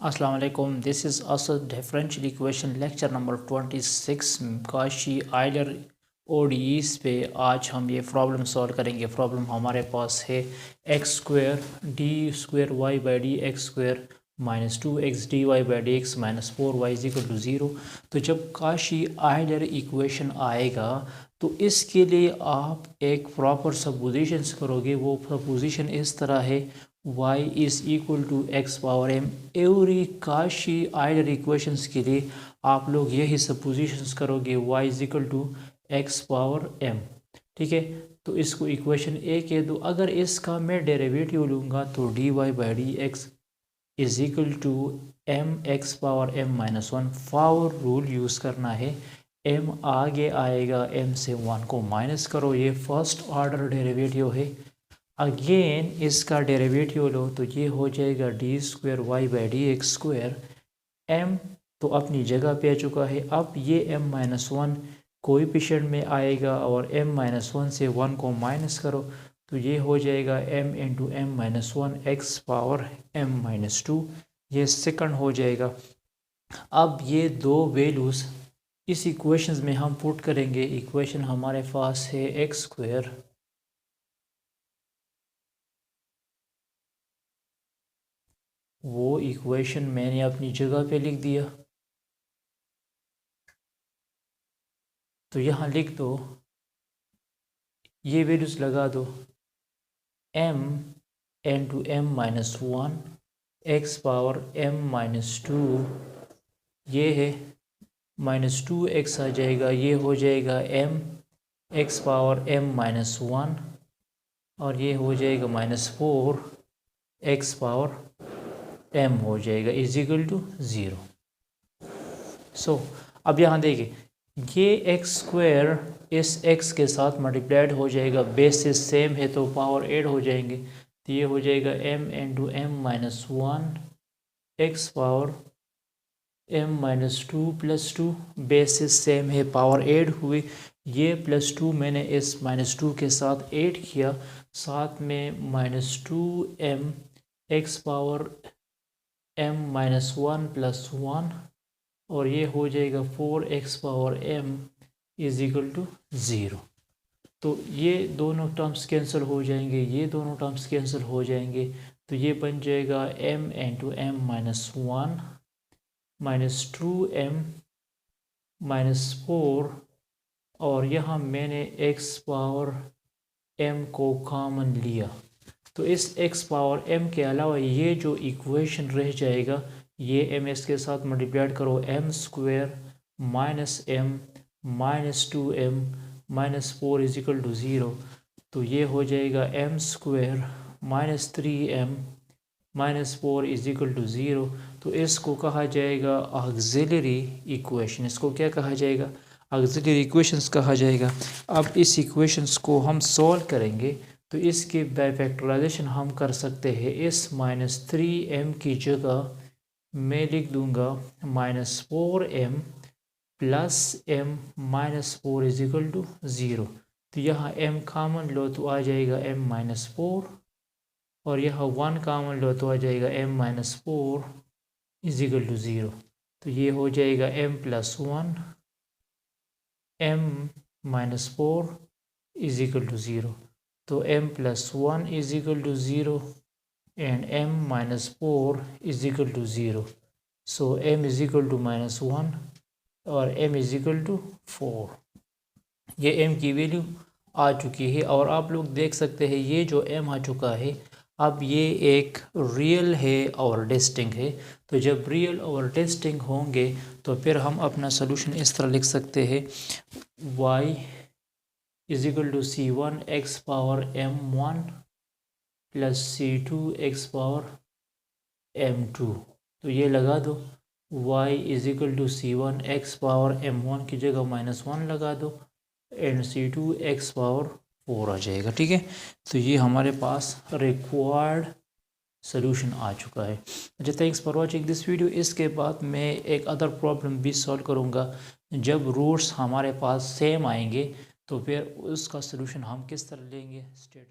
अस्सलाम वालेकुम, this is Asad differential equation lecture number 26 Cauchy Euler ODEs पे आज हम ये प्रॉब्लम सॉल्व करेंगे। प्रॉब्लम हमारे पास है x square d square y by d x square minus 2x d y by d x minus 4y is equal to 0। तो जब काशी आयलर इक्वेशन आएगा तो इसके लिए आप एक प्रॉपर सपोजिशंस करोगे। वो सपोजिशन इस तरह है y is equal to x power m। Every Cauchy Euler equations के लिए आप लोग यही सपोजिशंस करोगे, y is equal to x power m। ठीक है, तो इसको इक्वेशन ए कह दो। अगर इसका मैं डेरिवेटिव लूँगा तो dy बाई d x is equal to m x power m minus 1। Power rule use करना है, m आगे आएगा, m से 1 को माइनस करो। ये फर्स्ट ऑर्डर डेरिवेटिव है। अगेन इसका डेरिवेटिव लो तो ये हो जाएगा d square y by d x square. m तो अपनी जगह पे आ चुका है। अब ये m माइनस 1 कोएफिशिएंट में आएगा और m माइनस 1 से 1 को माइनस करो तो ये हो जाएगा m into m minus 1 x power m minus 2। ये सेकंड हो जाएगा। अब ये दो वैल्यूज़ इस इक्वेशन में हम पुट करेंगे। इक्वेशन हमारे पास है एक्स स्क्वेयर वो इक्वेशन मैंने अपनी जगह पे लिख दिया, तो यहाँ लिख दो, ये वैल्यूज़ लगा दो, m into m minus 1 x power m minus 2, ये है माइनस 2x आ जाएगा, ये हो जाएगा m x power m minus 1 और ये हो जाएगा माइनस 4 एक्स पावर m हो जाएगा इज इक्वल टू 0। सो अब यहाँ देखिए, ये एक्स स्क्वेयर इस x के साथ मल्टीप्लाइड हो जाएगा, बेसिस सेम है तो पावर ऐड हो जाएंगे, तो ये हो जाएगा m into m minus 1 x power m minus 2 plus 2, basis same है पावर ऐड हुई। ये प्लस 2 मैंने इस माइनस 2 के साथ ऐड किया, साथ में minus 2m x power m minus 1 plus 1 और ये हो जाएगा 4x power m is equal to 0। तो ये दोनों टर्म्स कैंसिल हो जाएंगे, ये दोनों टर्म्स कैंसिल हो जाएंगे, तो ये बन जाएगा m into m minus 1 minus 2m minus 4 और यहाँ मैंने x पावर m को कॉमन लिया, तो इस x पावर m के अलावा ये जो इक्वेशन रह जाएगा, ये m s के साथ मल्टीप्लाइड करो, m square minus m minus 2m minus 4 is equal to 0। तो ये हो जाएगा m square minus 3m minus 4 is equal to 0। तो इसको कहा जाएगा ऑक्सिलरी इक्वेशन। इसको क्या कहा जाएगा? ऑक्सिलरी इक्वेशंस कहा जाएगा। अब इस इक्वेशंस को हम सॉल्व करेंगे तो इसके बाय फैक्टराइजेशन हम कर सकते हैं। इस माइनस 3m की जगह मैं लिख दूंगा minus 4m plus m minus 4 is equal to 0। तो यहाँ m कॉमन लो तो आ जाएगा m माइनस 4 और यहाँ 1 कॉमन लो तो आ जाएगा m minus 4 is equal to 0। तो ये हो जाएगा m plus 1 m minus 4 is equal to 0। तो m plus 1 is equal to 0 and m minus 4 is equal to 0. So m is equal to minus 1 और m is equal to 4। ये m की value आ चुकी है और आप लोग देख सकते हैं ये जो m आ चुका है, अब ये एक रियल है और डिस्टिंक्ट है। तो जब रियल और डिस्टिंक्ट होंगे तो फिर हम अपना सोल्यूशन इस तरह लिख सकते हैं, y is equal to c1 x power m1 plus c2 x power m2। तो ये लगा दो, y is equal to c1 x power m1 की जगह माइनस 1 लगा दो एंड c2 x पावर 4 आ जाएगा। ठीक है, तो ये हमारे पास रिक्वायर्ड सोल्यूशन आ चुका है। अच्छा, thanks for watching this video. इसके बाद मैं एक अदर प्रॉब्लम भी सॉल्व करूँगा। जब रूट्स हमारे पास सेम आएंगे तो फिर उसका सोल्यूशन हम किस तरह लेंगे। स्टेट